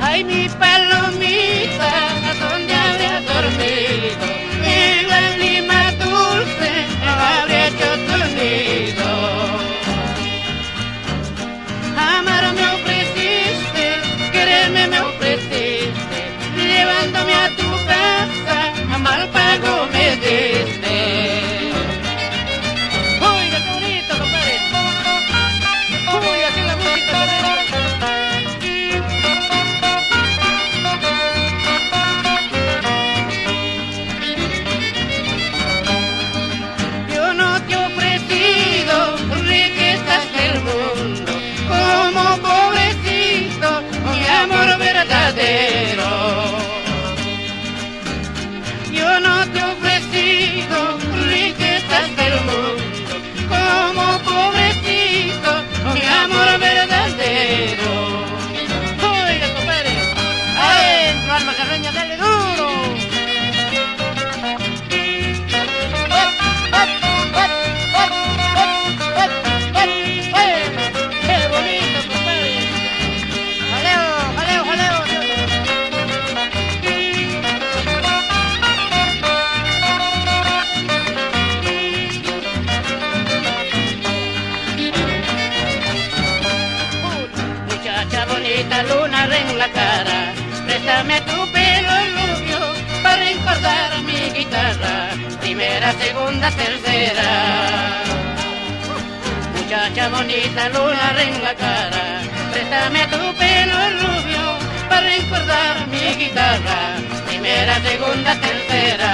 Ay, mi palomita, ¿dónde habría dormido? En la lima dulce habría hecho tu nido. Amar me ofreciste, quererme me ofreciste, llevándome a tu casa, a mal pago me diste. Uy, qué bonito, compadre. Uy, así la música, verdadero. Yo no te he ofrecido riquezas del mundo, como pobrecito, mi amor verdadero. Oiga, compadre, adentro, alma carreña, dale duro. Qué bonito, compadre. Jaleo, jaleo, jaleo. Muchacha bonita, luna en la cara, préstame tu pelo rubio para recordar mi guitarra, primera, segunda, tercera. Muchacha bonita, luna en la cara, préstame tu pelo rubio para recordar mi guitarra, primera, segunda, tercera.